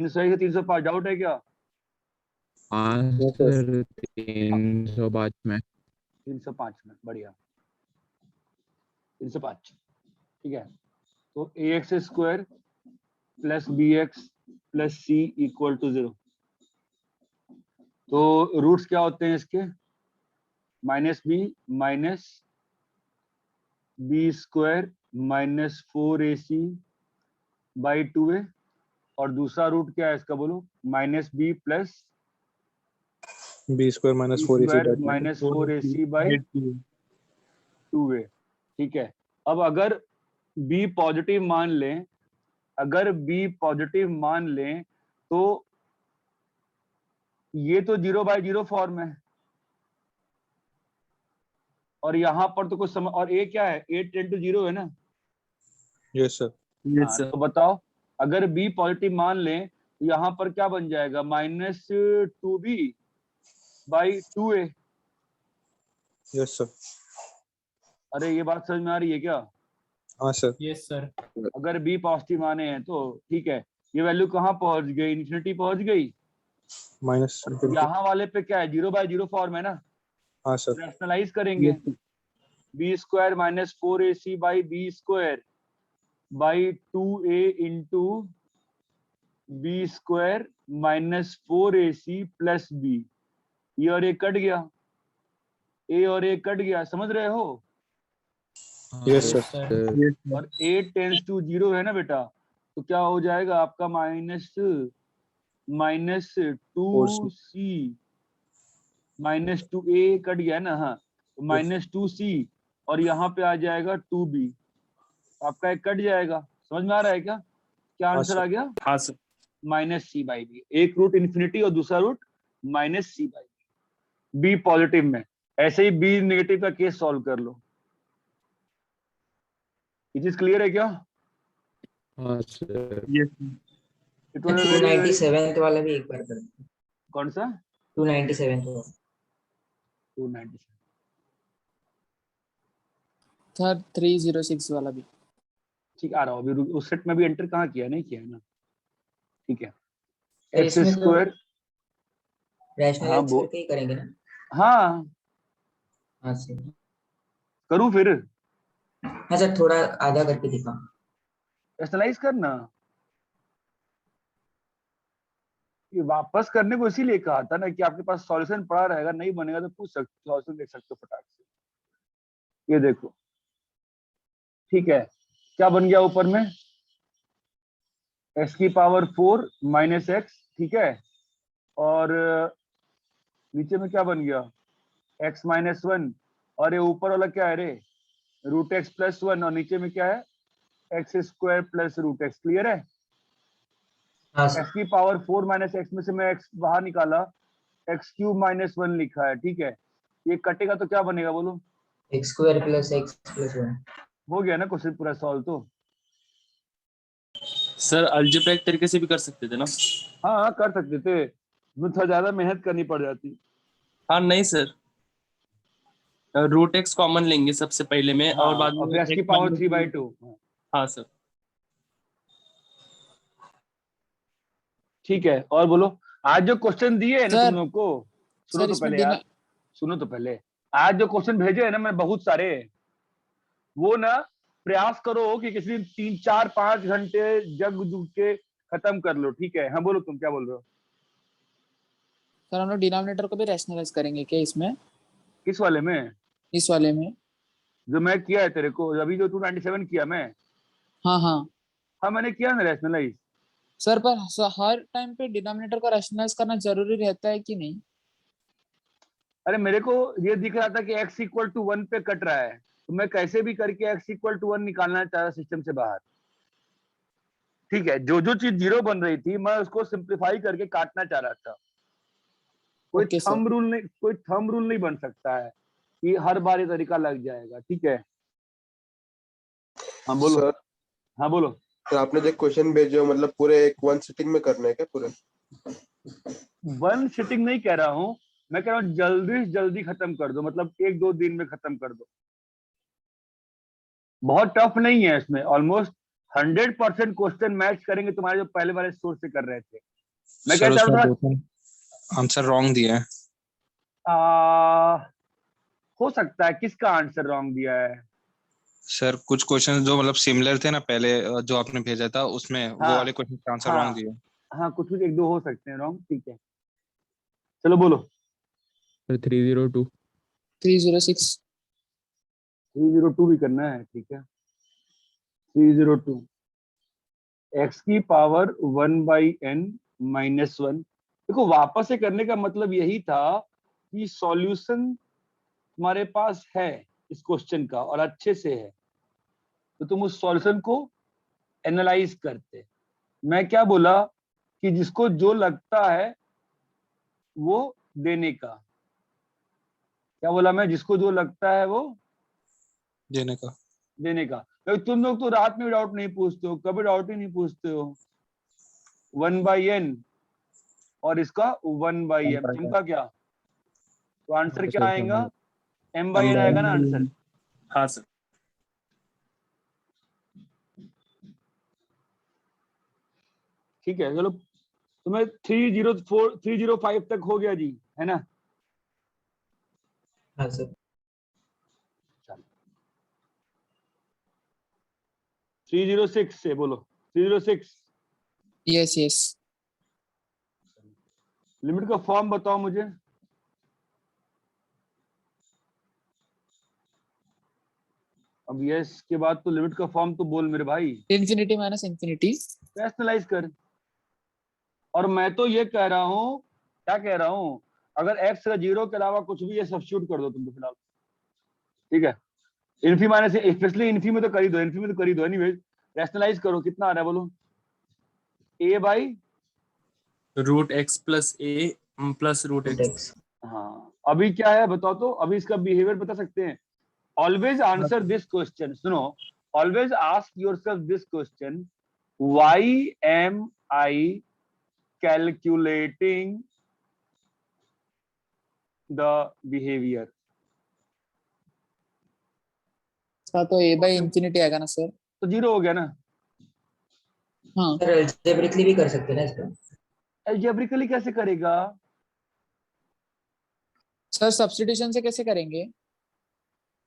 301 से 305 डाउट है क्या? 305 में 305 में, बढ़िया। 305, ठीक है। तो ax square plus bx plus c equal to 0। तो रूट्स क्या होते हैं इसके? Minus b square minus 4ac by 2a, और दूसरा रूट क्या है इसका बोलो? Minus b plus b square minus 4ac minus 4ac by 2a, ठीक है। अब अगर b पॉजिटिव मान लें, तो ये तो 0/0 फॉर्म है, और यहाँ पर तो कुछ समझ, और a क्या है? a टेंड टू 0 है ना? Yes sir. हाँ, तो बताओ, अगर b पॉजिटिव मान लें तो यहाँ पर क्या बन जाएगा? -2b by 2a। Yes sir. अरे ये बात समझ में आ रही है क्या? हाँ सर। Yes sir. अगर b पॉजिटिव माने हैं तो ठीक है। ये वैल्यू कहाँ पहुंच गई? इन्फिनिटी पहुंच गई। माइनस। यहाँ वाले पे क्या है? 0/0 फॉर्म है ना? हाँ सर। रैशनलाइज करेंगे, b square minus 4ac by b square by 2a into b square minus 4ac plus b. ये और ये कट गया, a और a कट गया, समझ रहे हो? Yes sir. और a टेंड्स टू 0 है ना बेटा, तो क्या हो जाएगा आपका? Minus 2c minus 2a cut गया ना? हाँ, तो माइनस 2c, और यहाँ पे आ जाएगा 2b, आपका एक कट जाएगा। समझ में आ रहा है क्या? क्या आंसर आ गया? हाँ सर। -c/b। एक रूट इन्फिनिटी और दूसरा रूट -c/b, बी पॉजिटिव में। ऐसे ही बी नेगेटिव का केस सॉल्व कर लो। ये चीज क्लियर है क्या? हाँ sir. It was a very, very... 297 वाला भी एक बार कर दो। कौन सा? 297 तो 297। सर 306 वाला भी। ठीक, आ रहा हूँ अभी। उस सेट में भी एंटर कहाँ किया? नहीं किया है ना? ठीक है। तो एक्स इसमें स्क्वायर, रैशनलाइज करके ही करेंगे ना? हाँ हाँ सर। करूँ फिर? हाँ सर, थोड़ा आधा करके दिखाओ। रैशनलाइज करना, ये वापस करने को इसीलिए कहा था ना कि आपके पास सॉल्यूशन पड़ा रहेगा, नहीं बनेगा तो पूछ सकते, सॉल्यूशन देख सकते हो फटाक से। ये देखो, ठीक है। क्या बन गया ऊपर में? x की पावर 4 माइनस एक्स, ठीक है। और नीचे में क्या बन गया? x माइनस 1, और ये ऊपर वाला क्या है रे? रूट एक्स प्लस 1, और नीचे में क्या है? X square plus root x. Clear है? हाँ सर। x की पावर 4 माइनस एक्स में से मैं x बाहर निकाला, एक्स क्यूब माइनस 1 लिखा है, ठीक है। ये कटेगा तो क्या बनेगा बोलो? x square plus x plus 1। हो गया ना क्वेश्चन पूरा सॉल्व तो? सर अलजेब्रिक तरीके से भी कर सकते थे ना? हाँ कर सकते थे, उसमें थोड़ा ज्यादा मेहनत करनी पड़ जाती। हाँ नहीं सर, रूट एक्स कॉमन लेंगे सबसे पहले में, हाँ, और बाद और में फिर x की x पावर minus 3/2। हाँ सर। ठीक है, और बोलो। आज जो क्वेश्चन दिए है ना तुम सर, लोग को, सुनो सर तो इसमें पहले यार, सुनो तो पहले। आज जो क्वेश्चन भेजे है ना मैं बहुत सारे, वो ना प्रयास करो कि किसी दिन 3, 4, 5 घंटे जग जुग के खत्म कर लो, ठीक है? हाँ बोलो, तुम क्या बोल रहे हो? सर हम लोग डिनोमिनेटर को भी रैशनलाइज करेंगे क्या इसमें? किस वाले में? इस वाले में। जो मैं किया है तेरे को अभी, जो 297 किया मैं। हाँ हाँ हाँ मैंने किया ना रैशनलाइज। सर, पर हर टाइम पे डिनोमिनेटर को रैशनलाइज करना जरूरी रहता है कि नहीं? अरे मेरे को ये दिख रहा था कि x इक्वल टू 1 पे कट रहा है, तो मैं कैसे भी करके x इक्वल टू 1 निकालना चाह रहा सिस्टम से बाहर, ठीक है। जो जो चीज 0 बन रही थी मैं उसको सिंप्लीफाई करके काटना चाह रहा था। कोई ओके सर। थंब रूल नहीं बन सकता है कि हर बार ये तरीका लग जाएगा, ठीक है? हाँ बोलो। सर, हाँ बोलो। तो आपने जो क्वेश्चन भेजे हो मतलब पूरे एक वन सिटिंग में करना है क्या पूरे? वन सिटिंग नहीं कह रहा हूँ, मैं कह रहा हूँ जल्दी से जल्दी खत्म कर दो, मतलब 1-2 दिन में खत्म कर दो। बहुत टफ नहीं है इसमें, ऑलमोस्ट 100% क्वेश्चन मैच करेंगे तुम्हारे जो पहले वाले सोर्स से कर रहे थे। मैं सर कहता उसमें हूँ 2-3 आंसर रॉन्ग दिए हैं। हो सकता है। किसका आंसर रॉन्ग दिया है? सर कुछ क्वेश्चन जो मतलब सिमिलर थे ना पहले जो आपने भेजा था उसमें वो हाँ वाले क्वेश्चन का आंसर हाँ रॉन्ग दिए। हाँ, कुछ कुछ एक दो हो सकते हैं रॉन्ग, ठीक है। चलो बोलो। सर 302। 306। 302 भी करना है, ठीक है। 302 x की पावर 1/n-1। देखो वापस से करने का मतलब यही था कि सॉल्यूशन तुम्हारे पास है इस क्वेश्चन का और अच्छे से है, तो तुम उस सॉल्यूशन को एनालाइज करते। मैं क्या बोला कि जिसको जो लगता है वो देने का। क्या बोला मैं? जिसको जो लगता है वो देने का। देने का। तो तुम लोग तो रात में डाउट नहीं पूछते हो, कभी डाउट ही नहीं पूछते हो। 1/n और इसका 1/m, इनका क्या? तो आंसर क्या आएगा? m/n आएगा ना आंसर। हाँ सर। ठीक है, चलो तुम्हें 305 तक हो गया जी, है ना? हाँ सर। 306 से बोलो। 306 यस यस। लिमिट का फॉर्म बताओ मुझे। अब यस के बाद तो लिमिट का फॉर्म तो बोल मेरे भाई। Infinity minus infinity. रैशनलाइज कर। और मैं तो ये कह रहा हूँ, क्या कह रहा हूँ, अगर x का 0 के अलावा कुछ भी ये सब्स्टिट्यूट कर दो तुम तो फिलहाल, ठीक है। इन्फी माइनस, स्पेशली इन्फी में तो कर ही दो, इन्फी में तो कर ही दो। एनीवेज रैशनलाइज करो, कितना आ रहा है बोलो? √x+a plus √x। x। हाँ, अभी क्या है बताओ तो, अभी इसका बिहेवियर बता सकते हैं। ऑलवेज आंसर दिस क्वेश्चन, सुनो, always ask yourself this question, why am I calculating the behaviour? इसका तो a/इंफिनिटी आएगा ना सर। तो 0 हो गया ना। हाँ सर अलजेब्रिकली भी कर सकते हैं ना इसको? अलजेब्रिकली कैसे करेगा? सर, सब्स्टिट्यूशन से कैसे करेंगे?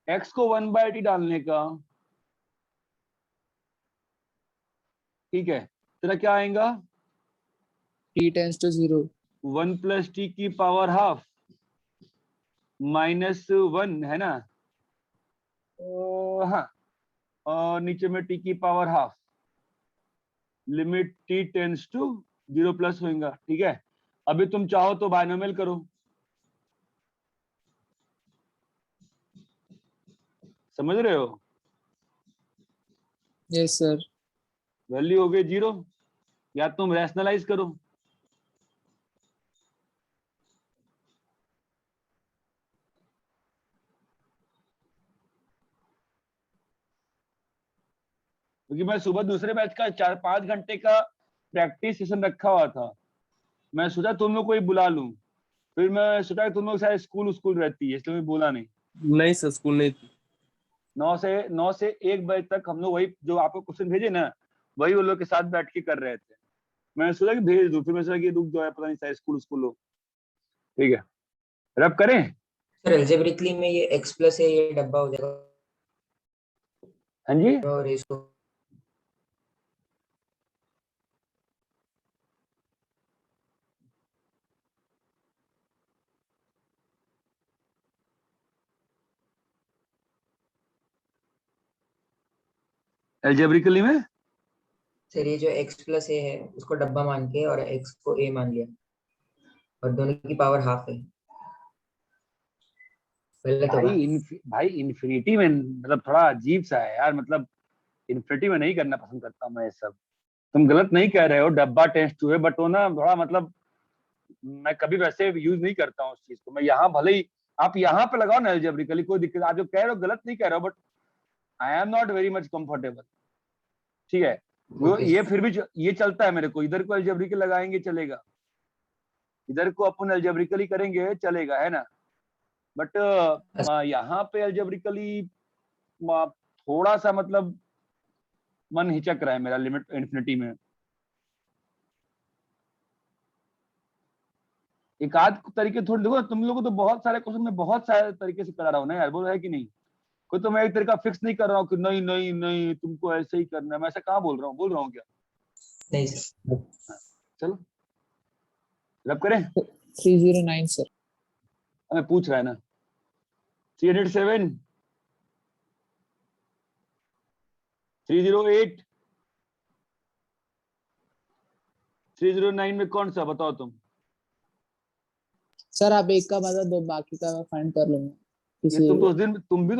x को 1/t डालने का, ठीक है। तेरा क्या आएगा? t tends to 0। 1 + t की पावर हाफ -1 है ना? हाँ, और नीचे में t की power half, limit t tends to 0 plus होगा, ठीक है। अभी तुम चाहो तो बाइनोमियल करो, समझ रहे हो? Yes sir. वैल्यू हो गई 0, या तुम रैशनलाइज करो। क्योंकि मैं सुबह दूसरे बैच का 4-5 घंटे का प्रैक्टिस सेशन रखा हुआ था, मैं सोचा तुम लोग को ही बुला लूं, फिर मैं सोचा तुम लोग शायद स्कूल रहती है, इसलिए मैं बोला नहीं। नहीं सर, स्कूल नहीं थी। 9 से 1 बजे तक हम लोग वही जो आपको क्वेश्चन भेजे ना, वही उन लोग के साथ बैठ के कर रहे थे। मैंने सोचा कि भेज दूं, फिर मैं सोचा कि रुक जाओ, पता नहीं शायद स्कूल हो। ठीक है, रब करें। सर अलजेब्रिकली में ये x+ है, ये डब्बा हो जाएगा हाँ जी, और इसको अलजेब्रिकली में सर ये जो x+ a है उसको डब्बा मान के और x को a मान लिया और दोनों की पावर हाफ है। गलत होगा? भाई इन्फिनिटी में मतलब थोड़ा अजीब सा है यार, मतलब इन्फिनिटी में नहीं करना पसंद करता मैं ये सब। तुम गलत नहीं कह रहे हो, डब्बा टेंस टू है, बट वो ना थोड़ा मतलब मैं कभी वैसे यूज नहीं करता हूँ उस चीज को। मैं यहाँ भले ही आप यहाँ पे लगाओ ना अलजेब्रिकली, कोई दिक्कत, आप जो कह रहे हो गलत नहीं कह रहे हो, but I am not very much comfortable, ठीक है। वो ओके ये फिर भी ये चलता है मेरे को, इधर को अलजेब्रिकल लगाएंगे चलेगा, इधर को अपन अलजेब्रिकली करेंगे चलेगा, है ना। बट यहाँ पे अलजेब्रिकली थोड़ा सा मतलब मन हिचक रहा है मेरा लिमिट इन्फिनिटी में। एक आध तरीके थोड़ी, देखो तुम लोगों को तो बहुत सारे क्वेश्चन में बहुत सारे तरीके से करा रहा हूँ ना यार, बोल रहा है कि नहीं? कोई तो मैं एक तरीका फिक्स नहीं कर रहा हूँ कि नहीं नहीं नहीं तुमको ऐसे ही करना है, मैं ऐसा कहाँ बोल रहा हूँ क्या? नहीं सर। चलो रब करें। 309 सर। हमें पूछ रहा है ना। 307, 308, 309 में कौन सा बताओ तुम? सर आप एक का बता दो, बाकी का मैं फाइंड कर लूंगा ये किसी। तुम तो उस दिन तुम भी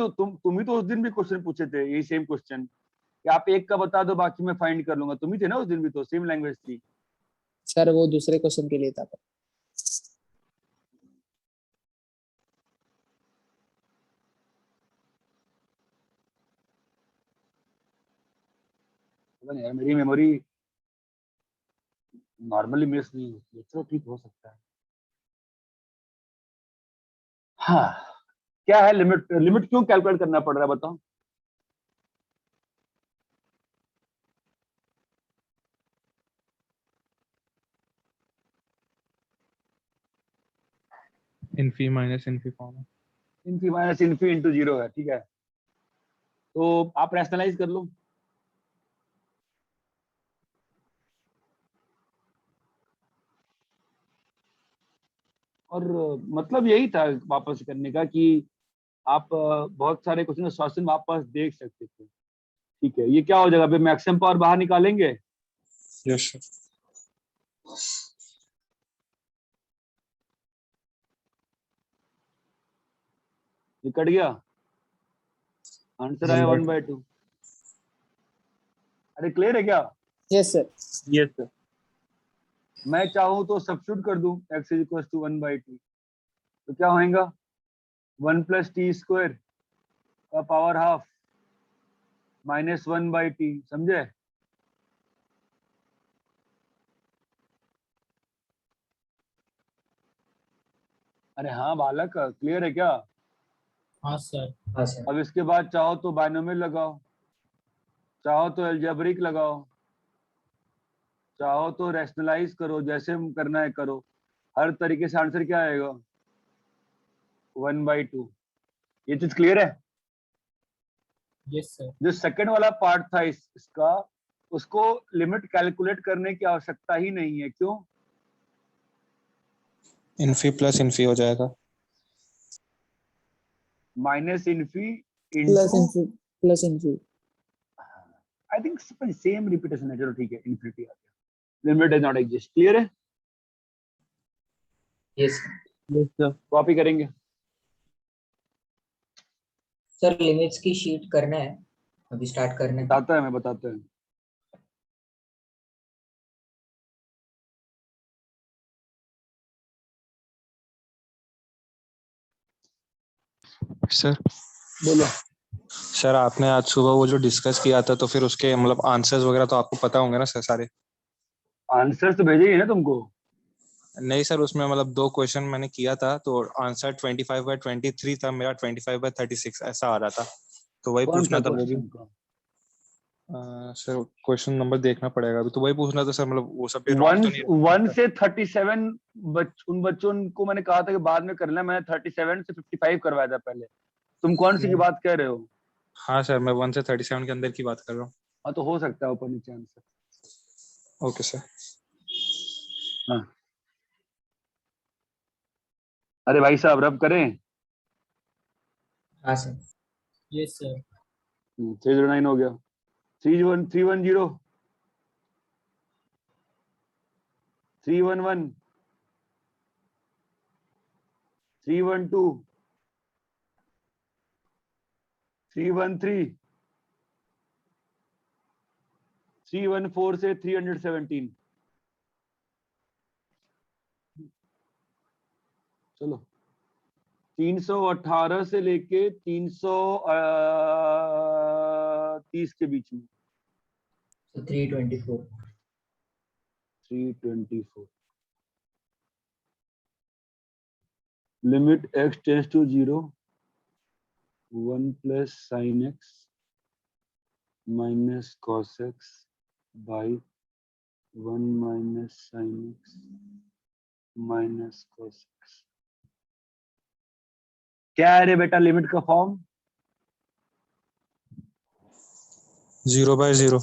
तो उस दिन भी क्वेश्चन पूछे थे, यही सेम क्वेश्चन कि आप एक का बता दो बाकी मैं फाइंड कर लूंगा। तुम ही थे ना उस दिन भी, तो सेम लैंग्वेज थी। सर वो दूसरे क्वेश्चन के लिए था। पता नहीं यार, मेरी मेमोरी नॉर्मली मिस नहीं होती है, चलो ठीक हो सकता है। हाँ, क्या है लिमिट? लिमिट क्यों कैलकुलेट करना पड़ रहा है बताओ? इन्फी माइनस इन्फी फॉर्म है। इन्फी माइनस इन्फी इंटू 0 है, ठीक है। तो आप रैशनलाइज कर लो। और मतलब यही था वापस करने का कि आप बहुत सारे क्वेश्चन सॉल्यूशन वापस देख सकते थे। ठीक है, ये क्या हो जाएगा? मैक्सिमम पावर बाहर निकालेंगे। Yes sir. ये कट गया, आंसर आया 1/2। अरे क्लियर है क्या? Yes sir. Yes sir. मैं चाहूं तो सब्स्टिट्यूट कर दूं x इज इक्वल टू 1/2, तो क्या होगा? 1 प्लस टी स्क्वायर का पावर हाफ माइनस 1/t, समझे? अरे हाँ बालक, क्लियर है क्या? हाँ सर। हाँ सर। अब इसके बाद चाहो तो बाइनोमियल लगाओ, चाहो तो अलजेब्रिक लगाओ, चाहो तो रैशनलाइज करो, जैसे करना है करो। हर तरीके से आंसर क्या आएगा? 1/2। ये चीज क्लियर है? Yes sir. जो सेकंड वाला पार्ट था इसका, उसको लिमिट कैलकुलेट करने की आवश्यकता ही नहीं है। क्यों? इन्फी प्लस इन्फी हो जाएगा। Minus infi plus into, infi plus infi. I think same repetition है। चलो ठीक है, इन्फिनिटी आ गया। Limit does not exist. Clear है? Yes yes sir. कॉपी करेंगे। सर। लिमिट्स की शीट करना है, अभी स्टार्ट करना है। बताता है, मैं बताता है। सर बोलो। सर आपने आज सुबह वो जो डिस्कस किया था, तो फिर उसके मतलब आंसर्स वगैरह तो आपको पता होंगे ना सर सारे? आंसर तो भेजे ही ना तुमको। नहीं सर, उसमें मतलब 2 क्वेश्चन मैंने किया था, तो आंसर 25/23 था, मेरा 25/36 ऐसा आ रहा था। तो वही कौन सा पूछना था वो भी। क्वेश्चन का? सर क्वेश्चन नंबर देखना पड़ेगा अभी, तो वही पूछना था सर, मतलब वो सब भी रॉन्ग वन तो नहीं है? 1 से 37 उन बच्चों को मैंने कहा था कि बाद में कर लेना, मैंने 37 से 55 करवाया था पहले। तुम कौन सी की बात कर रहे हो? हाँ सर, मैं 1 से 37 के अंदर की बात कर रहा हूँ। हाँ तो हो सकता है ऊपर नीचे आंसर। Okay sir. हाँ, अरे भाई साहब रब करें। हाँ सर। Yes sir. 309 हो गया। 310, 311, 312, 313, 314 से 317। चलो 318 से लेके 330 के बीच में। तो 324। 324। Limit x tends to 0, 1 plus sine x minus cos x by 1 minus sine x minus cos x. क्या है रे बेटा लिमिट का फॉर्म? 0/0।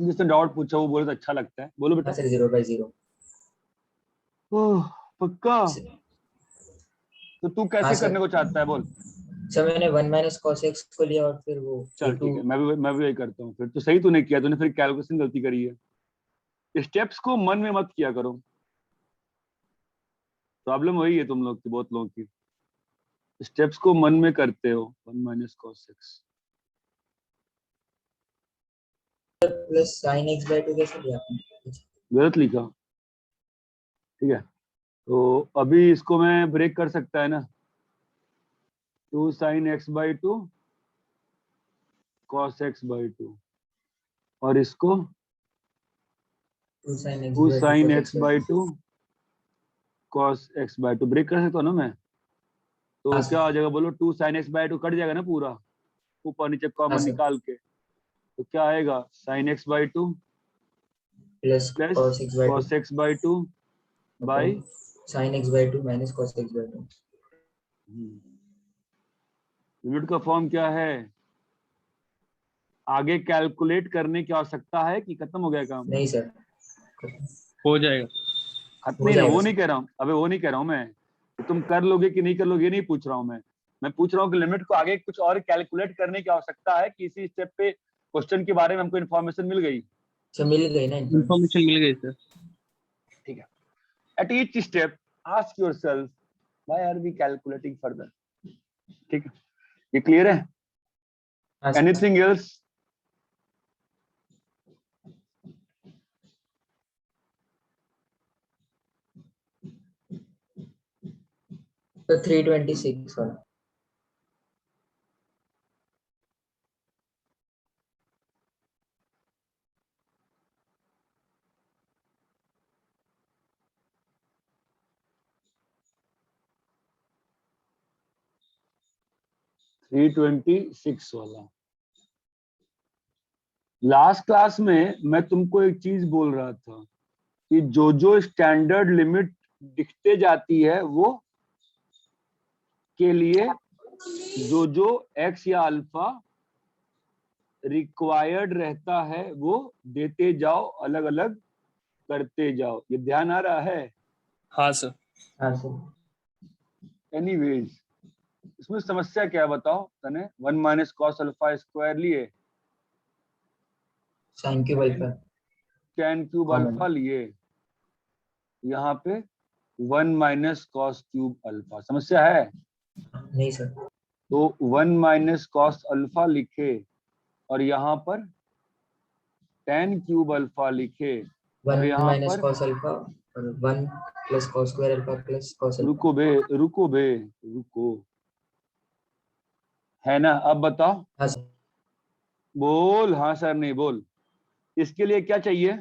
जिसने डाउट पूछा वो बोले तो अच्छा लगता है, बोलो बेटा। हाँ सर 0/0। ओह, पक्का? तो तू कैसे हाँ, सर। करने को चाहता है बोल। सर मैंने 1 माइनस कॉस एक्स को लिया और फिर वो चल ठीक है, मैं भी वही करता हूँ। फिर तो सही तूने किया, तूने फिर कैलकुलेशन गलती करी है। स्टेप्स को मन में मत किया करो, प्रॉब्लम वही है तुम लोग की, बहुत लोगों की। स्टेप्स को मन में करते हो। 1 minus cos x plus sine x by 2 कैसे लिया आपने? गलत लिखा, ठीक है। तो अभी इसको मैं ब्रेक कर सकता है ना, 2 sine x by 2 cos x by 2, और इसको 2 sine 2 x sine x by 2 cos x by 2 break कर सकता हूँ ना मैं। तो हाँ, क्या सर। हो जाएगा बोलो, 2 साइन एक्स बाई 2 कट जाएगा ना पूरा, ऊपर नीचे हाँ, कॉमन सर। निकाल के। तो क्या आएगा, sine x by 2 plus plus cos x by 2 cos x by 2 बाई sine x by 2 minus cos x by 2। Limit का फॉर्म क्या है? आगे कैलकुलेट करने की आवश्यकता है कि खत्म हो गया काम? नहीं सर, हो जाएगा। खत्म हो नहीं ना, जाएगा वो सर। नहीं कह रहा हूँ, अबे वो नहीं कह रहा हूँ मैं कि तुम कर लोगे कि नहीं कर लोगे, ये नहीं पूछ रहा हूँ मैं पूछ रहा हूँ कि लिमिट को आगे कुछ और कैलकुलेट करने की आवश्यकता है कि इसी स्टेप पे क्वेश्चन के बारे में हमको इन्फॉर्मेशन मिल गई। सर मिल गई ना इन्फॉर्मेशन? इन्फॉर्मेशन मिल गई सर। ठीक है। At each step ask yourself why are we calculating further. ठीक है, ये क्लियर है? हाँ सर। Anything else? तो 326 वाला। थ्री 326 वाला। लास्ट क्लास में मैं तुमको एक चीज बोल रहा था कि जो स्टैंडर्ड लिमिट दिखते जाती है वो के लिए जो एक्स या अल्फा रिक्वायर्ड रहता है वो देते जाओ, अलग अलग करते जाओ। ये ध्यान आ रहा है? हाँ सर। हाँ सर। एनीवेज, इसमें समस्या क्या है बताओ तने? 1 माइनस कॉस अल्फा स्क्वायर लिए, sine cube alpha tan cube common. Alpha लिए, यहाँ पे 1 माइनस कॉस क्यूब अल्फा। समस्या है? नहीं सर। तो 1 माइनस कॉस अल्फा लिखे और यहाँ पर tan क्यूब अल्फा लिखे, और 1 यहाँ माइनस पर कॉस अल्फा और 1 plus cos square alpha plus cos alpha. रुको है ना? अब बताओ, हाँ सर। बोल हाँ सर नहीं बोल। इसके लिए क्या चाहिए?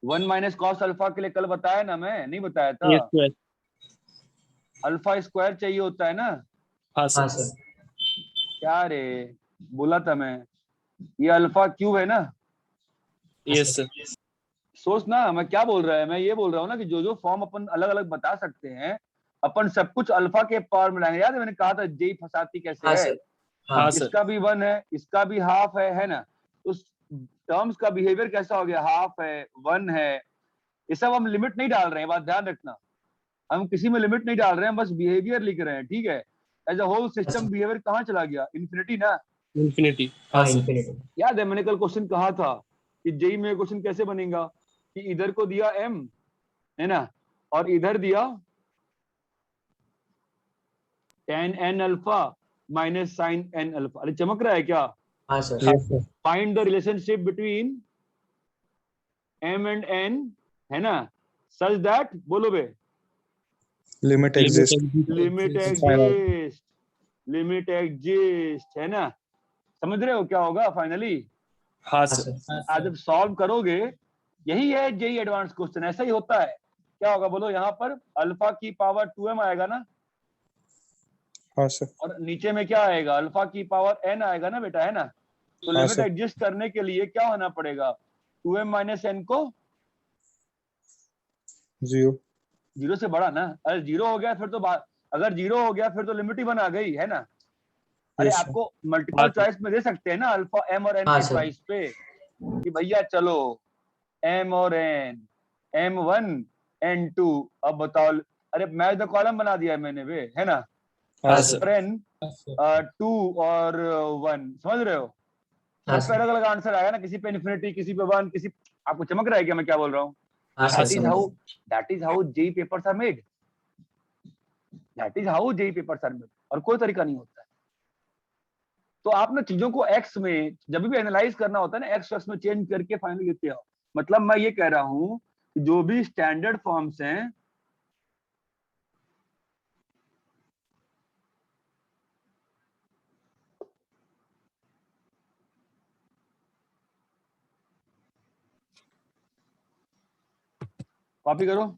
1 माइनस कॉस अल्फा के लिए कल बताया ना, मैं नहीं बताया था? ए स्क्वायर। अल्फा स्क्वायर चाहिए होता है ना? हाँ हाँ सर। सर। क्या रे, बोला था मैं, ये अल्फा क्यूब है ना? Yes sir. सोच ना मैं क्या बोल रहा है, मैं ये बोल रहा हूँ ना कि जो फॉर्म अपन अलग अलग बता सकते हैं, अपन सब कुछ अल्फा के पावर में लाएंगे। याद है मैंने कहा था जेई फसाती कैसे हाँ है? सर। हाँ हाँ सर। इसका भी 1 है, इसका भी हाफ है ना? उस टर्म्स का बिहेवियर कैसा हो गया, हाफ है 1 है, ये सब हम लिमिट नहीं डाल रहे हैं, बात ध्यान रखना। हम किसी में लिमिट नहीं डाल रहे हैं, बस बिहेवियर लिख रहे हैं, ठीक है? As a whole system behaviour कहाँ चला गया, इन्फिनिटी ना? इन्फिनिटी। हाँ हाँ सर। इन्फिनिटी। याद है मैंने कल क्वेश्चन कहा था कि जेई में क्वेश्चन कैसे बनेगा कि इधर को दिया m है ना, और इधर दिया tan n alpha minus sine n alpha. अरे चमक रहा है क्या? हाँ सर। Yes sir. Find the relationship between m and n, है ना, सच दैट, बोलो बे, लिमिट एग्जिस्ट। लिमिट एग्जिस्ट, है ना? समझ रहे हो क्या होगा फाइनली? हाँ हाँ सर। सर। आज जब सॉल्व करोगे, यही है जेई एडवांस क्वेश्चन, ऐसा ही होता है। क्या होगा बोलो, यहाँ पर अल्फा की पावर 2m आएगा ना, हाँ सर। और नीचे में क्या आएगा, अल्फा की पावर n आएगा ना बेटा, है ना। तो हाँ लिमिट सर। एग्जिस्ट करने के लिए क्या होना पड़ेगा, 2m माइनस एन को 0। जीरो से बड़ा ना। अरे जीरो हो गया फिर तो अगर जीरो हो गया फिर तो लिमिट ही बना गई, है ना। अरे यस सर। आपको मल्टीपल चॉइस में दे सकते हैं ना, अल्फा m और n हाँ की सर। चॉइस पे, कि भैया चलो m और n, m1 n2, अब बताओ। अरे मैच द कॉलम बना दिया है मैंने वे, है ना। हाँ हाँ सर। सर। n 2 और 1, समझ रहे हो। हाँ सब पे सर। अलग अलग आंसर आएगा ना, किसी पे इन्फिनिटी, किसी पे 1, किसी, आपको चमक रहा है क्या मैं क्या बोल रहा हूँ। हाँ सर, दैट इज समझ हाउ, गए। That is how JEE papers are made, that is how JEE papers are made, और कोई तरीका नहीं होता है। तो आप ना चीजों को एक्स में जब भी एनालाइज करना होता है ना, एक्स एक्स में चेंज करके फाइनल लेते हो। मतलब मैं ये कह रहा हूं कि जो भी स्टैंडर्ड फॉर्म्स हैं, कॉपी करो।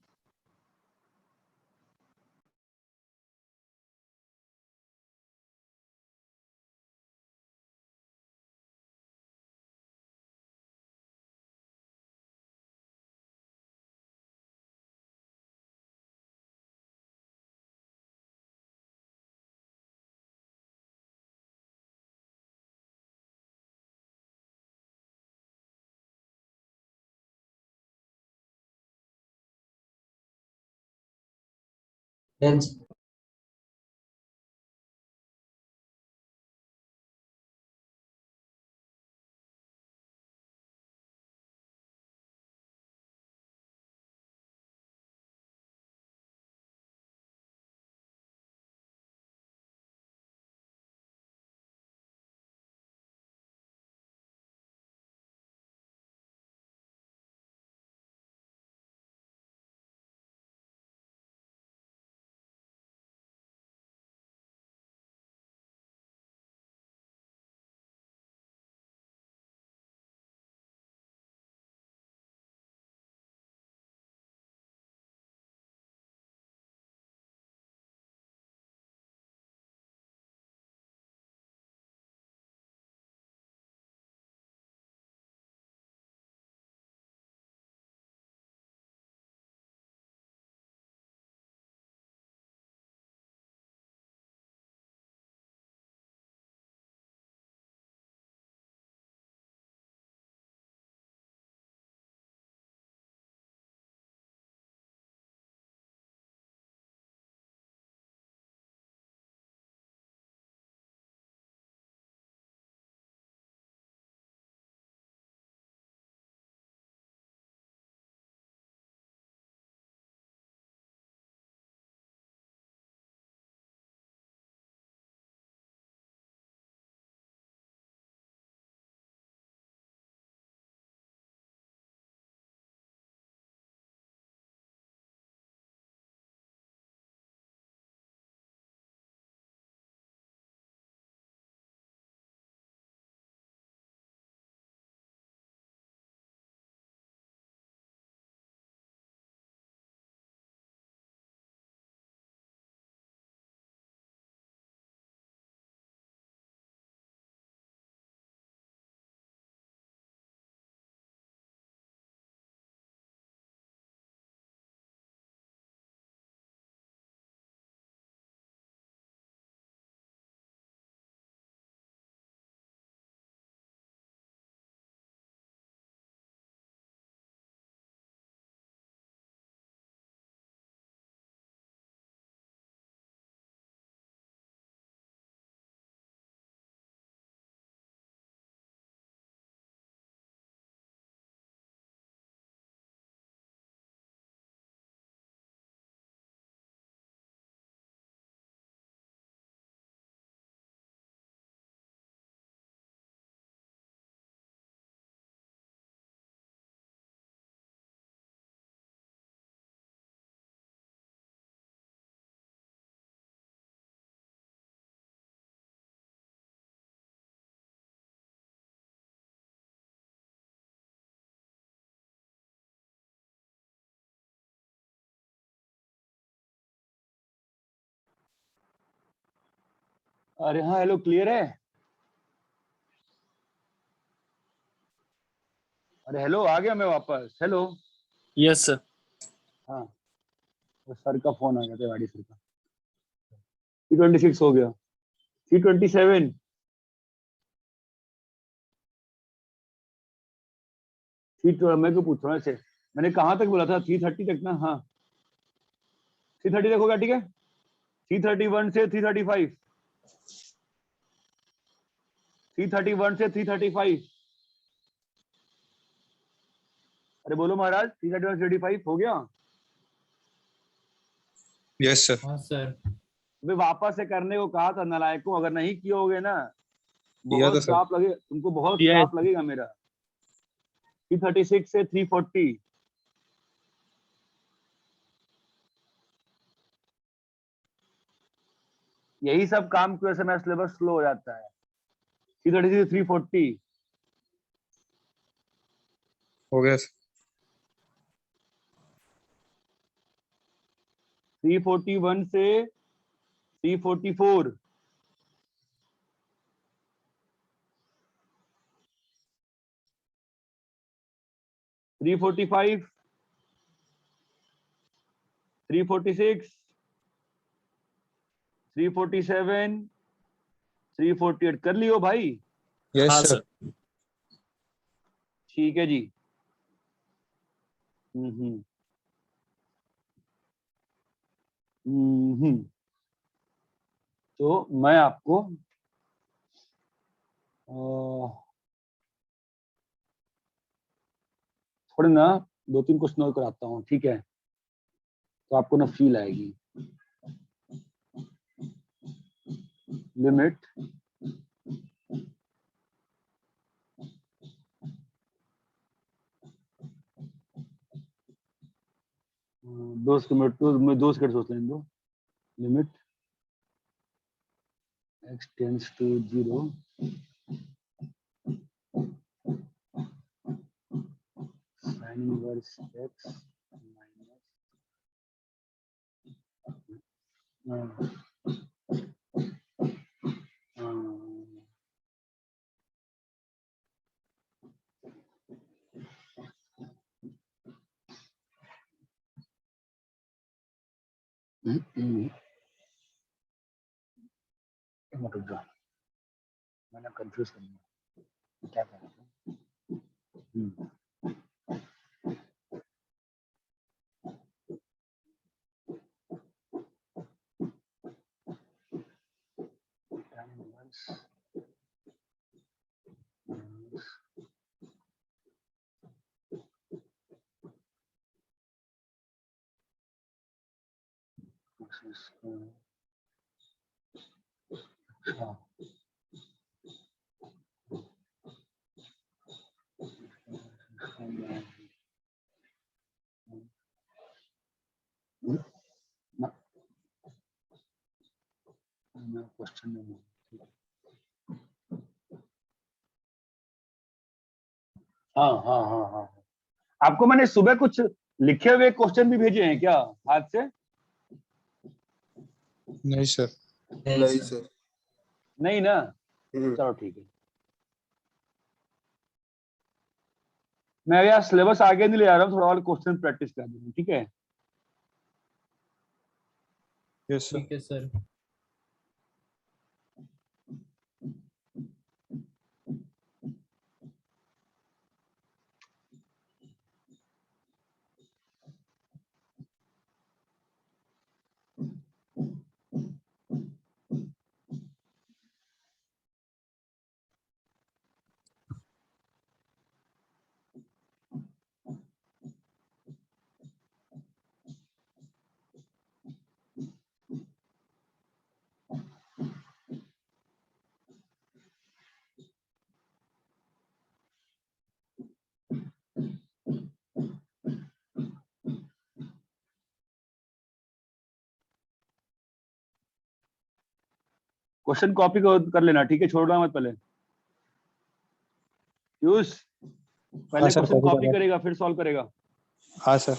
Then अरे हाँ हेलो, क्लियर है? अरे हेलो, आ गया मैं वापस। हेलो। Yes sir. हाँ, वो सर का फोन आ गया था, गाड़ी सर का। C26 हो गया। C27। मैं क्यों पूछ रहा हूँ ऐसे? मैंने कहाँ तक बोला था? 330 तक ना? हाँ, 330 तक हो गया, ठीक है। C31 से 335, 331 से 335। अरे बोलो महाराज, 331 से 335 हो गया? Yes sir. हाँ सर। वे वापस से करने को कहा था नालायकों, अगर नहीं किए ना किया था बहुत सर। श्राप लगे तुमको, बहुत किया है। श्राप लगेगा मेरा। 336 से 340, यही सब काम की वजह से मेरा सिलेबस स्लो हो जाता है। 336 से 340, हो गया सर। 341 से 344, 345, 346, 347, 348 कर लियो भाई। यस हाँ सर। सर। ठीक है जी। हम्म तो मैं आपको थोड़े ना 2-3 क्वेश्चन और कराता हूँ, ठीक है? तो आपको ना फील आएगी। लिमिट दो सेकंड, मैं 2 सेकंड सोच लेने दो। Limit x tends to 0, sin inverse x minus मत रुक जाओ, मैंने कंफ्यूज कर दिया क्या कर रहा हूँ। tan इनवर्स अच्छा, क्वेश्चन में हाँ हाँ हाँ हाँ, आपको मैंने सुबह कुछ लिखे हुए क्वेश्चन भी भेजे हैं क्या हाथ से? नहीं सर। नहीं सर। नहीं ना? हम्म। चलो ठीक है, मैं यार सिलेबस आगे नहीं ले आ रहा हूँ, थोड़ा और क्वेश्चन प्रैक्टिस कर दूंगा, ठीक है? Yes sir. ठीक है सर। क्वेश्चन कॉपी कर लेना, ठीक है? छोड़ना मत पहले। पीयूष हाँ पहले सर, क्वेश्चन कॉपी कर कॉपी रहा हूँ। करेगा फिर सॉल्व करेगा। हाँ सर।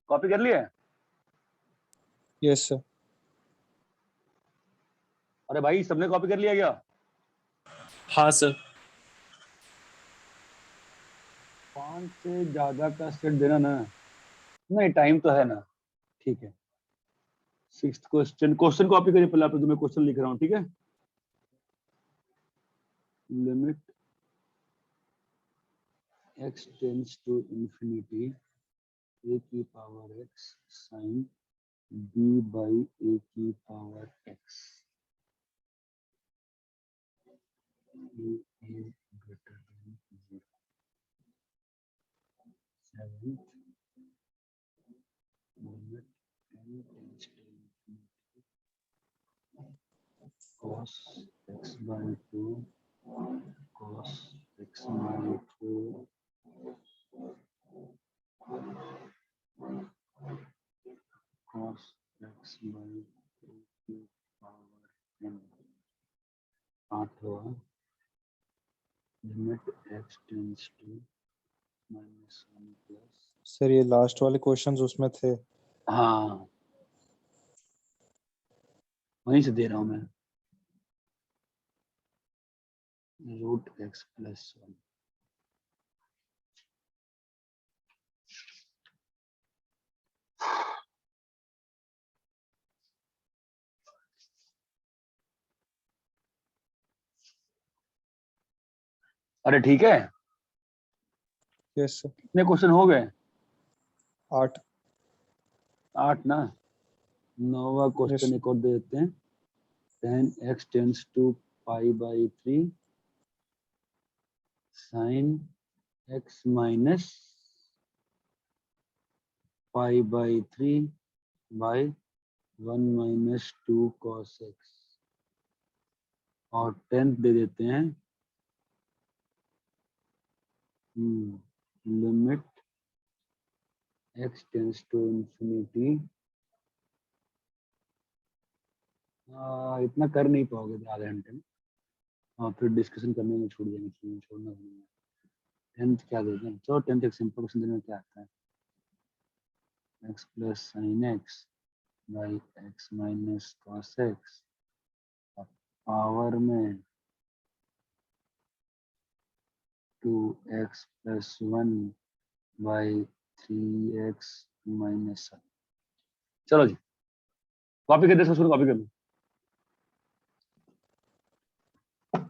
कॉपी कर लिया है? Yes sir. अरे भाई सबने कॉपी कर लिया क्या? हाँ सर। 5 से ज्यादा का सेट देना ना, नहीं टाइम तो है ना, ठीक है। 6th क्वेश्चन, क्वेश्चन कॉपी करिए पहले, आप तो मैं क्वेश्चन लिख रहा हूँ, ठीक है। Limit x tends to infinity a की power x sine b by a की power x a greater than 0। 7th limit n tends to infinity cos x by 2 cos x by 2 cos x by 2 की power n। 8वां limit x tends to -1 plus, sir ये last वाले questions उसमें थे। हाँ वहीं से दे रहा हूँ मैं, रूट x प्लस 1। अरे ठीक है, यस सर। कितने क्वेश्चन हो गए? 8। 8 ना। 9वां क्वेश्चन एक और दे देते हैं। tan x tends to pi by 3 sine x minus pi by 3 by 1 minus 2 cos x, और 10th दे देते हैं limit x tends to infinity. इतना कर नहीं पाओगे आधे घंटे में, और फिर डिस्कशन करने में छूट जाएंगे, छोड़ना नहीं है। 10th क्या देते हैं, चलो 10th एक सिंपल क्वेश्चन देने में क्या आता है, x plus sine x by x minus cos x power में 2x plus 1 by 3x minus 7। चलो जी कॉपी कर दे, उसको कॉपी कर लो।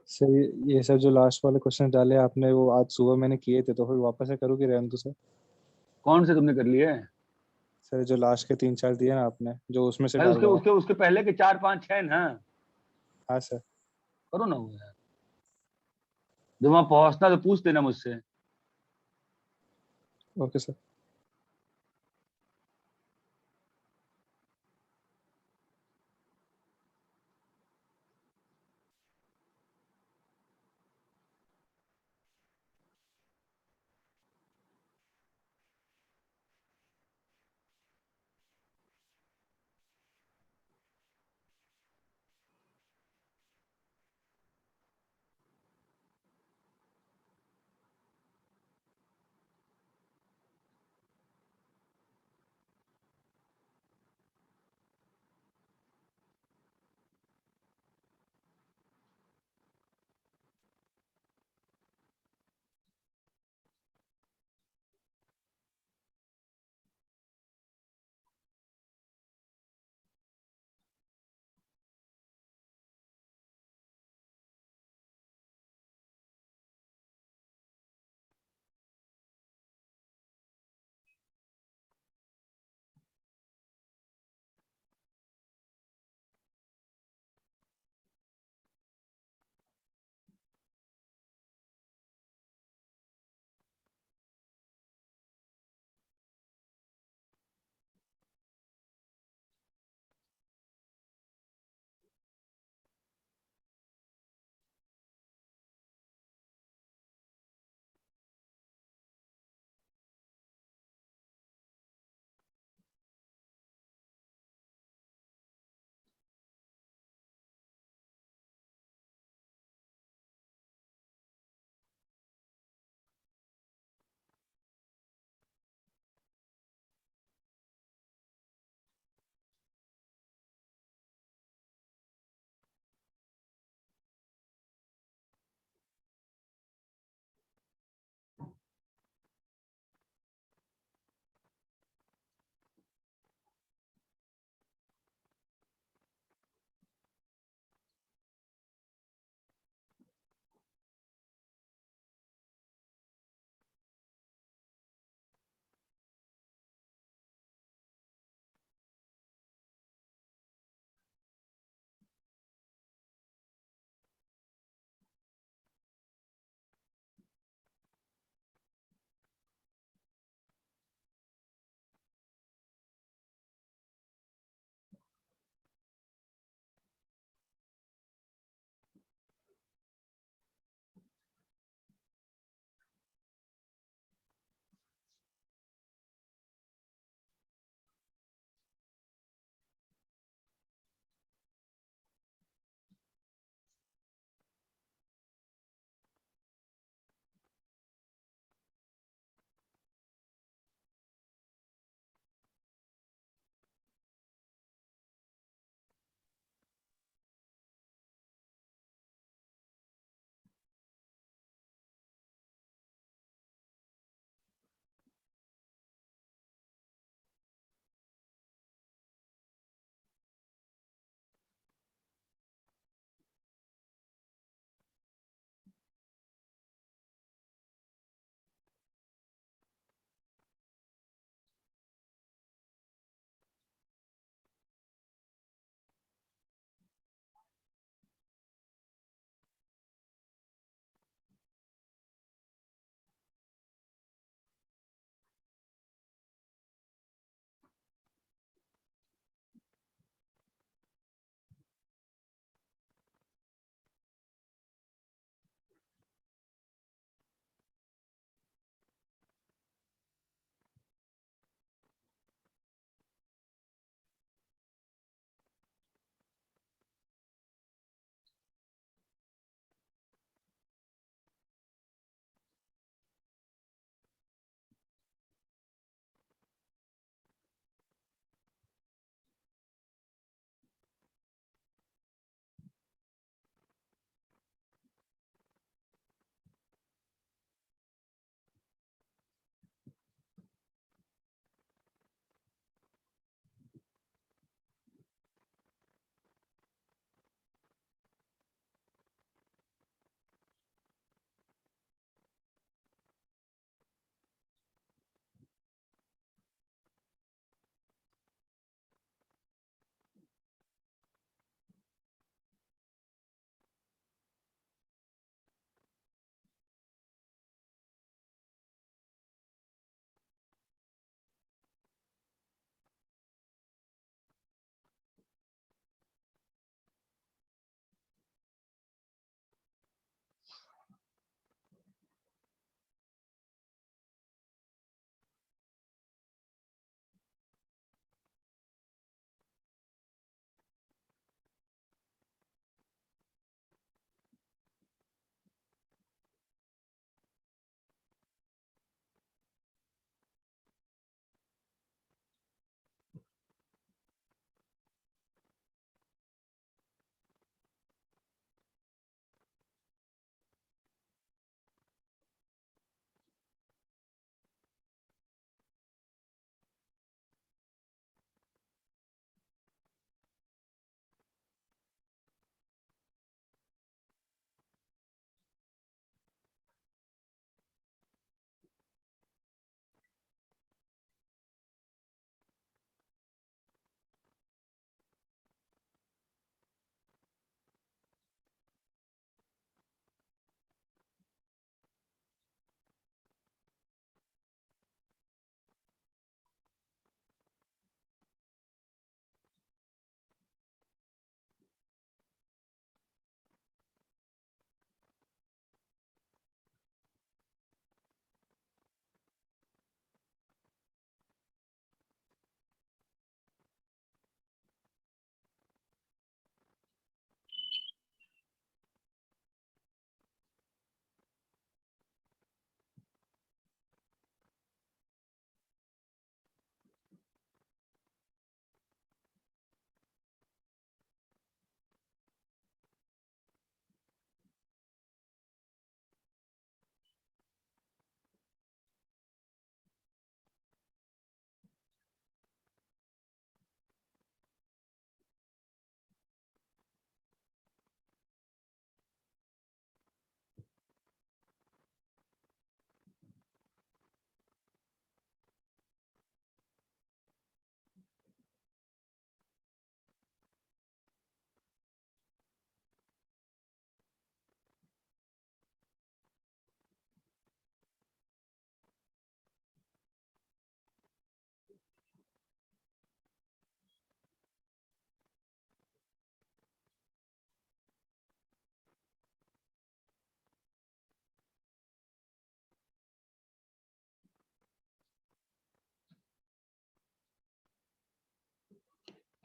सर ये सर जो लास्ट वाले क्वेश्चन डाले आपने वो आज सुबह मैंने किए थे, तो फिर वापस से करूँ कि रहने दो सर? कौन से तुमने कर लिए? सर जो लास्ट के 3-4 दिए ना आपने, जो उसमें से भाई डाल उसके रहा हूँ। उसके उसके पहले के 4 5 6 ना, हाँ सर। करो ना वो यार, जब वहां पहुंचना तो पूछ देना मुझसे। Okay sir.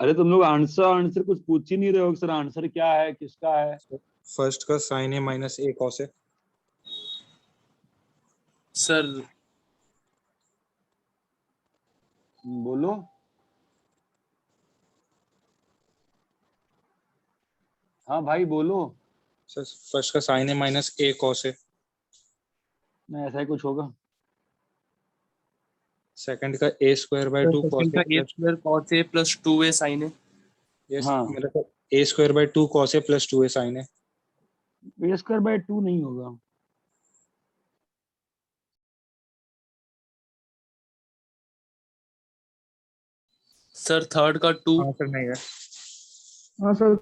अरे तुम लोग आंसर आंसर कुछ पूछ ही नहीं रहे हो सर, आंसर क्या है किसका है? फर्स्ट का sine A minus A cos A. Sir बोलो। हाँ भाई बोलो। सर फर्स्ट का sine A minus A cos A. नहीं ऐसा ही कुछ होगा। सेकंड का A square by two cos second का A A square cos A plus 2a sin a। Yes हाँ मतलब A square by two cos A plus two A sine A. A square by 2 नहीं होगा। Sir third का 2। हाँ sir नहीं है। हाँ सर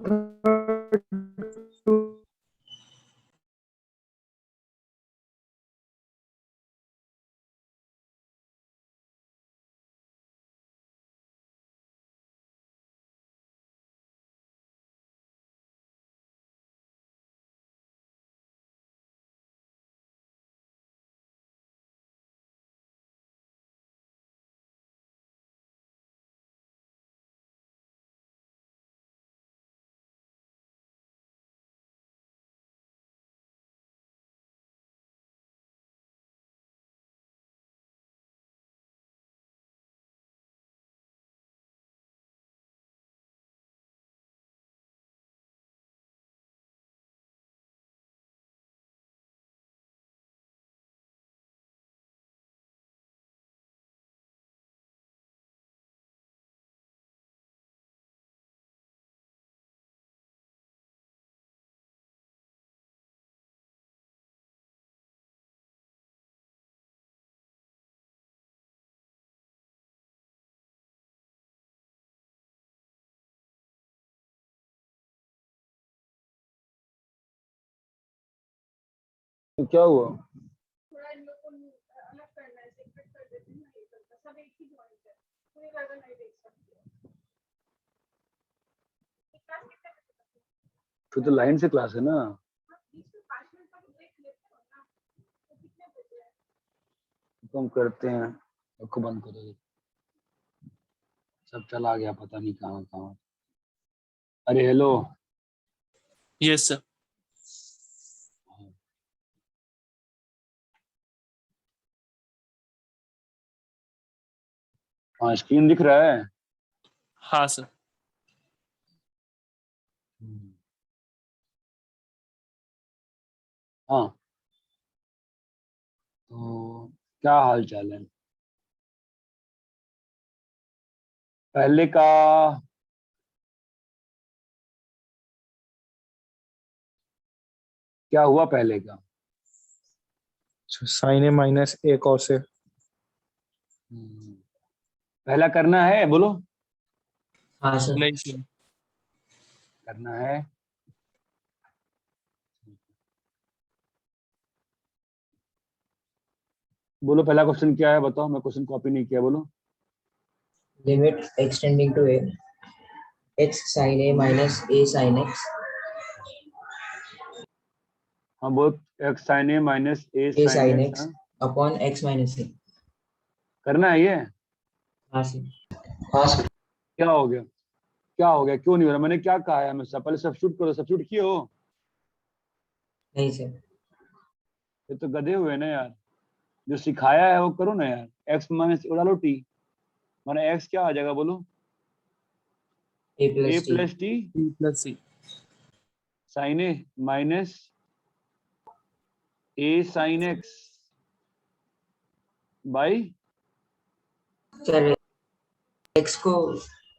तो क्या हुआ? फिर तो लाइन से क्लास है ना। तो हम करते हैं, आपको बंद करो। सब चला गया पता नहीं कहाँ कहाँ। अरे हेलो। Yes sir. हाँ स्क्रीन दिख रहा है। हाँ सर। हाँ तो क्या हाल चाल है? पहले का क्या हुआ पहले का? Sine A minus A cos ए। पहला करना है बोलो। हाँ सर। नहीं सर। करना है। बोलो पहला क्वेश्चन क्या है बताओ, मैं क्वेश्चन कॉपी नहीं किया, बोलो। Limit x tending to a x sin a minus a sin x हाँ बोल। X sine A minus a a sine sin x. x upon x minus a। करना है ये। हाँ सर। हाँ सर। क्या हो गया? क्या हो गया, क्यों नहीं हो रहा? मैंने क्या कहा है हमेशा, पहले सब्स्टिट्यूट करो। सब्स्टिट्यूट किए हो? नहीं सर। ये तो गधे हुए ना यार। जो सिखाया है वो करो ना यार। एक्स माइनस डालो टी, माना एक्स क्या आ जाएगा बोलो? a a plus t plus t b plus c। Sine A minus a sine x by. Sir x को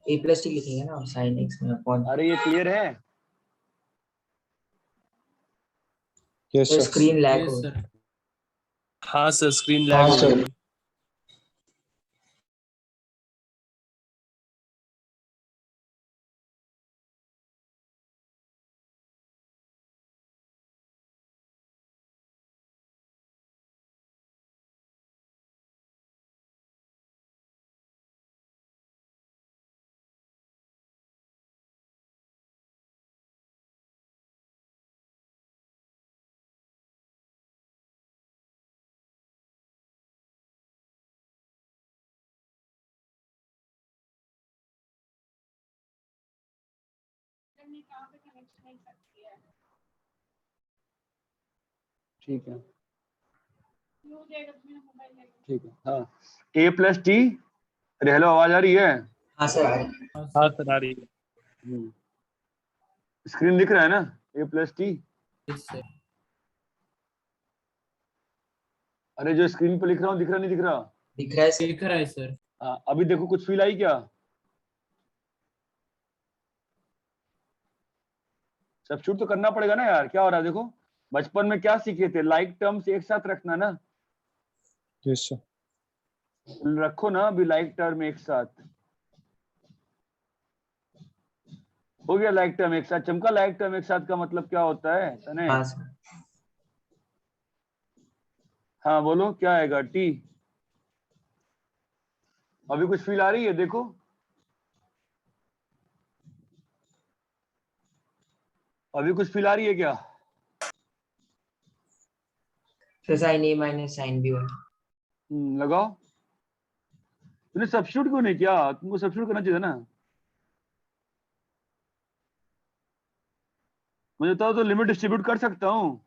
a plus t लिखेंगे ना sin x में upon। अरे ये क्लियर है? Yes sir sir. Screen lag yes हो। Sir. हाँ sir screen हाँ लैग हो सर। गई। ठीक है, ठीक है। हाँ, a प्लस टी। अरे हेलो, आवाज आ रही है? हाँ सर आ रही है। हाँ सर आ रही है। स्क्रीन दिख रहा है ना? a plus T. अरे जो स्क्रीन पे लिख रहा हूँ, दिख रहा नहीं दिख रहा? दिख रहा है सर। दिख रहा है सर। हाँ, अभी देखो कुछ फील आई क्या? सब्स्टिट्यूट तो करना पड़ेगा ना यार, क्या हो रहा है देखो। बचपन में क्या सीखे थे? लाइक टर्म्स एक साथ रखना ना। Yes sir. रखो ना अभी लाइक टर्म एक साथ। हो गया लाइक टर्म एक साथ। चमका, लाइक टर्म एक साथ का मतलब क्या होता है तने? हाँ सर। हाँ बोलो, क्या आएगा? टी। अभी कुछ फील आ रही है देखो? अभी कुछ फील आ रही है क्या? फिर साइन ए माइनस साइन बी वन। लगाओ। तूने सब्स्टिट्यूट क्यों नहीं किया? तुमको सब्स्टिट्यूट करना चाहिए ना। मुझे तो लिमिट डिस्ट्रीब्यूट कर सकता हूँ।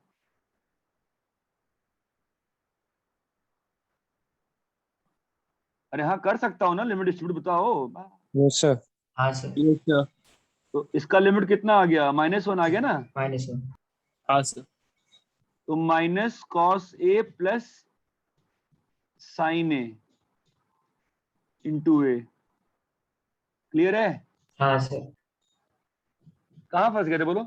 अरे हाँ, कर सकता हूँ ना लिमिट डिस्ट्रीब्यूट, बताओ। Yes sir. हाँ सर। Yes sir. तो इसका लिमिट कितना आ गया? -1 आ गया ना? Minus one. हाँ सर। तो minus cos A plus sign A into A. Clear है? हाँ सर। कहाँ फंस गए थे बोलो?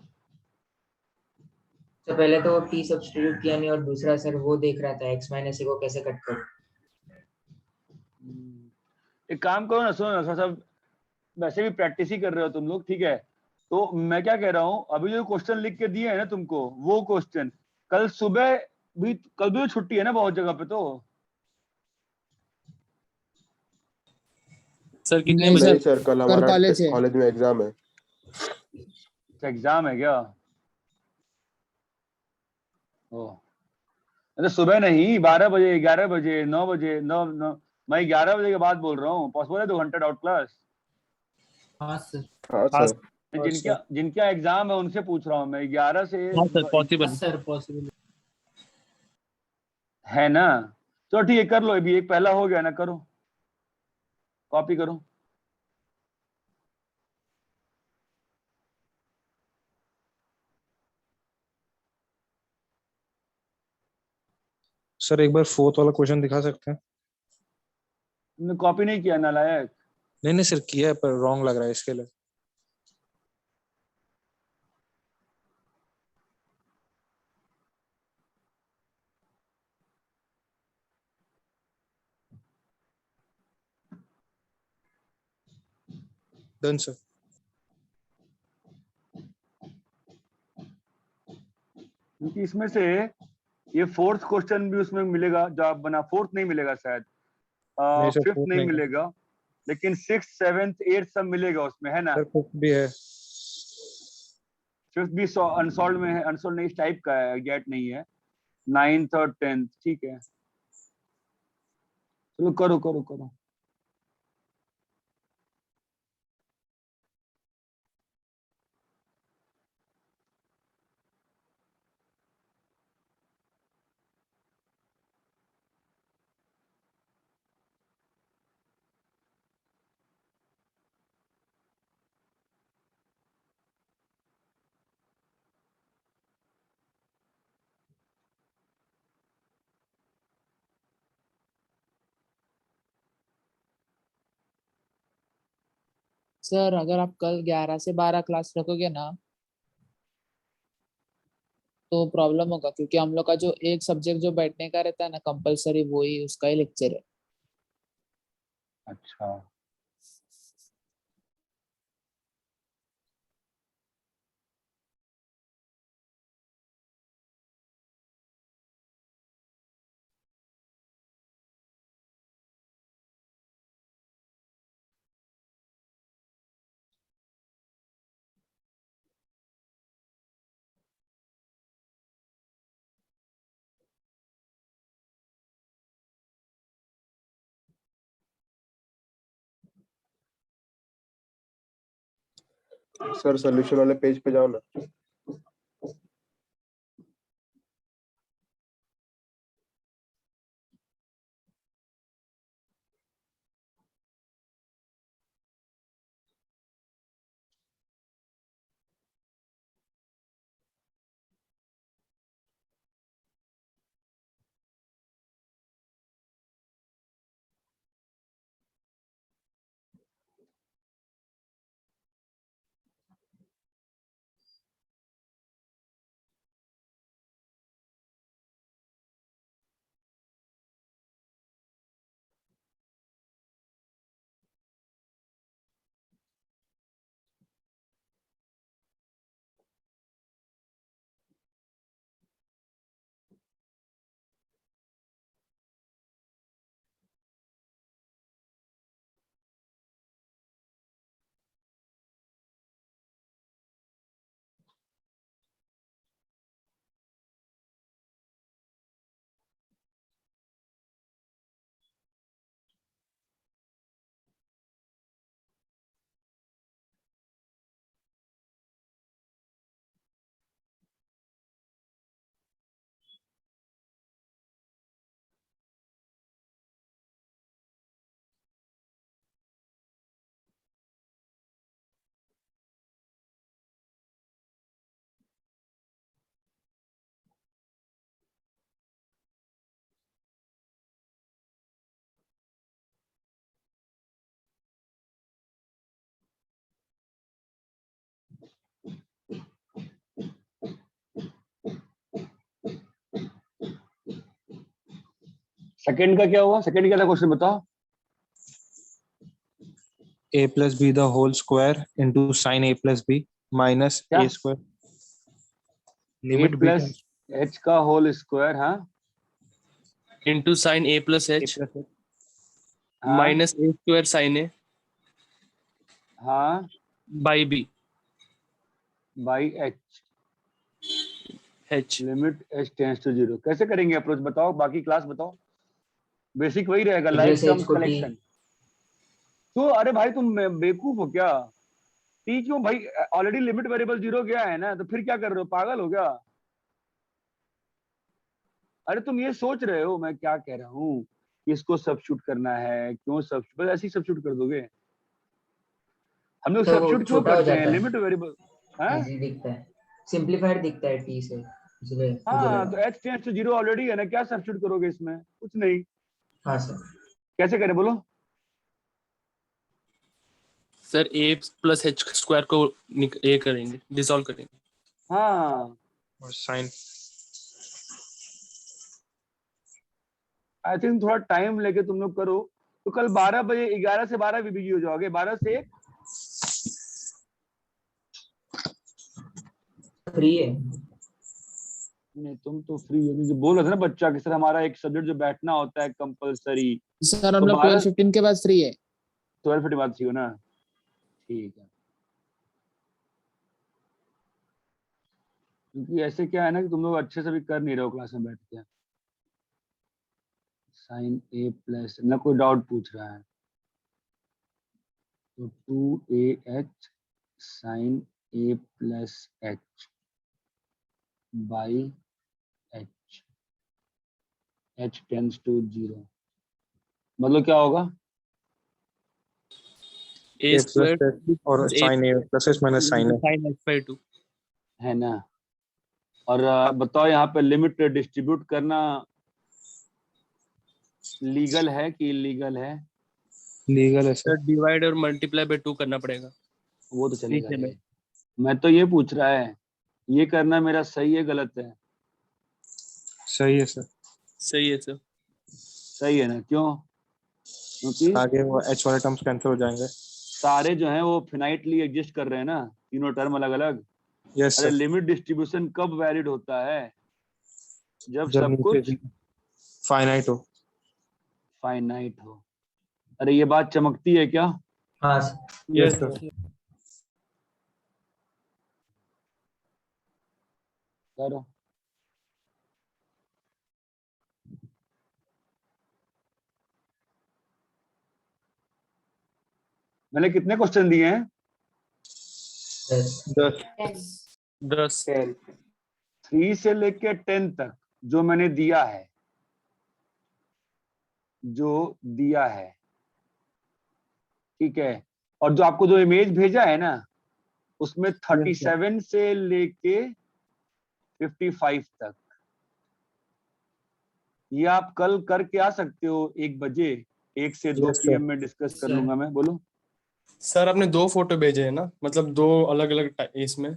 तो पहले तो टी सब्स्टिट्यूट किया नहीं, और दूसरा सर वो देख रहा था एक्स माइनस ए को कैसे कट करूं। एक काम करो ना, सुनो ना थोड़ा सा। वैसे भी प्रैक्टिस ही कर रहे हो तुम लोग, ठीक है? तो मैं क्या कह रहा हूँ, अभी जो क्वेश्चन लिख के दिए है ना तुमको, वो क्वेश्चन कल सुबह भी, कल भी तो छुट्टी है ना बहुत जगह पे तो। सर कितने नहीं बजे? नहीं सर, सर, कल कल हमारा कॉलेज है। कॉलेज में एग्जाम है। एग्जाम है क्या? ओ, तो सुबह नहीं, 12 बजे, 11 बजे, 9 बजे, 9 9। मैं 11 बजे के बाद बोल रहा हूँ। पॉसिबल है 2 घंटा डाउट क्लास? हाँ सर। हाँ हाँ सर। जिनका जिनका एग्जाम है उनसे पूछ रहा हूँ मैं, 11 से हाँ सर पॉसिबल। Sir possible. है ना? चलो ठीक है, कर लो। अभी एक पहला हो गया ना, करो, कॉपी करो। सर एक बार फोर्थ वाला क्वेश्चन दिखा सकते हैं? तुमने कॉपी नहीं किया नालायक? नहीं नहीं सर, किया है पर रॉन्ग लग रहा है इसके लिए। Done sir. क्योंकि इसमें से ये फोर्थ क्वेश्चन भी उसमें मिलेगा, जवाब बना। फोर्थ नहीं मिलेगा शायद, नहीं सर, फिफ्थ फोर्थ नहीं नहीं है। मिलेगा, लेकिन सिक्स, सेवेंथ, एट्थ सब मिलेगा उसमें, है ना? सर फिफ्थ भी है। फिफ्थ भी अनसॉल्व में है। अनसॉल्व नहीं, इस टाइप का है, गेट नहीं है। नाइन्थ और टेंथ, ठीक है। चलो करो करो करो। सर अगर आप कल 11 से 12 क्लास रखोगे ना तो प्रॉब्लम होगा, क्योंकि हम लोग का जो एक सब्जेक्ट जो बैठने का रहता है ना कंपलसरी, वो ही उसका ही लेक्चर है। अच्छा। सर सॉल्यूशन वाले पेज पे जाओ ना। सेकंड का क्या हुआ? सेकंड क्या था क्वेश्चन बताओ। a plus b the whole square into sin a plus b minus क्या? a square A limit b plus tends H का होल स्क्वायर, हाँ into sin a plus a h plus h हाँ minus a square sin a हाँ by b by h h. Limit h tends to zero. कैसे करेंगे approach बताओ, बाकी class बताओ। Basic वही रहेगा, लाइक रिप्लेस एच टर्म्स को टी। कलेक्शन। तो अरे भाई तुम बेवकूफ हो क्या? टी क्यों भाई? ऑलरेडी लिमिट वेरिएबल जीरो गया है ना, तो फिर क्या कर रहे हो, पागल हो क्या? अरे तुम ये सोच रहे हो मैं क्या कह रहा हूँ, किसको सब्स्टिट्यूट करना है, क्यों सब्स्टिट्यूट, बस ऐसे ही सब्स्टिट्यूट कर दोगे। हम लोग तो वो सब्स्टिट्यूट क्यों छोटा हो करते हैं? जाता है, लिमिट वेरिएबल है। इजी दिखता है, सिंप्लीफाइड दिखता है टी से, इसलिए मुझे हाँ, लगा। तो h tends to zero already है ना, क्या सब्स्टिट्यूट करोगे इसमें? कुछ नहीं। हाँ सर। कैसे करें बोलो? Sir a plus h square को ये करेंगे, डिसॉल्व करेंगे। हाँ, और sin आई थिंक थोड़ा टाइम लेके तुम लोग करो, तो कल 12 बजे, 11 से 12 भी बिजी हो जाओगे, 12 से 1। फ्री है। नहीं तुम तो फ्री हो, मुझे बोल रहे थे ना बच्चा कि सर हमारा एक सब्जेक्ट जो बैठना होता है कंपलसरी, सर हम तो लोग 12:15 के बाद फ्री है। 12 बात थी हो ना, ठीक है। क्योंकि ऐसे क्या है ना कि तुम लोग अच्छे से भी कर नहीं रहे हो क्लास में बैठ के। साइन ए प्लस ना, कोई डाउट पूछ रहा है तो 2AH sine a plus h by h, h tends to zero, मतलब क्या होगा? a a plus square h और sin a plus h minus sin a sin h by 2। है ना। और बताओ यहाँ पे लिमिट डिस्ट्रीब्यूट करना लीगल है कि इलीगल है? लीगल है सर सर। डिवाइड और मल्टीप्लाई बाय 2 करना पड़ेगा वो तो चलेगा नीचे में। ही। मैं तो ये पूछ रहा है, ये करना मेरा सही है गलत है? सही है सर। सही है सर। सही है ना, क्यों? क्योंकि आगे वो h वाले टर्म्स कैंसिल हो जाएंगे। सारे जो हैं वो फिनाइटली एग्जिस्ट कर रहे हैं ना, तीनों टर्म अलग अलग। यस अरे सर। लिमिट डिस्ट्रीब्यूशन कब वैलिड होता है? जब जब सब नीचे कुछ फाइनाइट हो। फाइनाइट हो। अरे ये बात चमकती है क्या? हाँ सर। Yes yes sir. सर। करो। मैंने कितने क्वेश्चन दिए हैं? 10 10 10 3 से लेके 10 तक जो मैंने दिया है, ठीक है, और जो आपको जो इमेज भेजा है ना, उसमें 37 से लेके 55 तक, ये आप कल करके आ सकते हो 1 बजे, 1 से 2 Yes, sir. PM में डिस्कस कर लूंगा मैं। बोलो। सर आपने 2 फोटो भेजे हैं ना, मतलब 2 अलग अलग इसमें,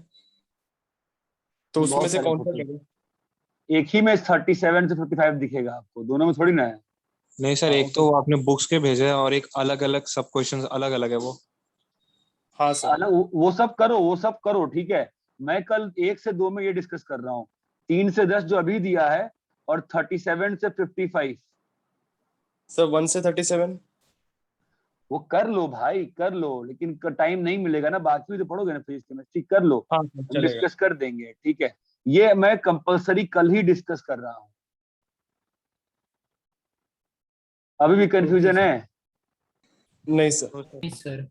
तो उसमें बहुत से सारे कौन सा फोटो। करें? एक ही में 37 से 55 दिखेगा आपको, दोनों में थोड़ी ना है। नहीं सर, एक तो आपने बुक्स के भेजे हैं और एक अलग अलग सब क्वेश्चंस अलग अलग है वो। हाँ सर। अलग वो सब करो, ठीक है। मैं कल 1 से 2 में ये डिस्कस कर रहा हूँ, 3 से 10 जो अभी दिया है, और 37 से 55 सर 1 से 37। वो कर लो भाई, कर लो, लेकिन टाइम नहीं मिलेगा ना, बाकी भी तो पढ़ोगे ना फिजिक्स केमिस्ट्री, कर लो, हाँ हम चलेगा। डिस्कस कर देंगे, ठीक है। ये मैं कंपलसरी कल ही डिस्कस कर रहा हूँ। अभी भी कंफ्यूजन है? नहीं सर। नहीं सर।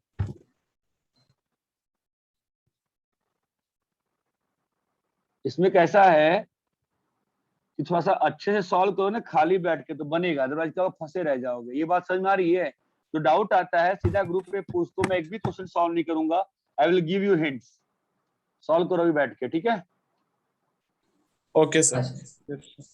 इसमें कैसा है कि थोड़ा सा अच्छे से सॉल्व करो ना, खाली बैठ के तो बनेगा, अदरवाइज क्या फंसे रह जाओगे। ये बात समझ में आ रही है? जो डाउट आता है सीधा ग्रुप पे पूछ दो, मैं एक भी क्वेश्चन सॉल्व नहीं करूंगा, I will give you hints, solve करो अभी बैठ के, ठीक है। Okay sir. अच्छा।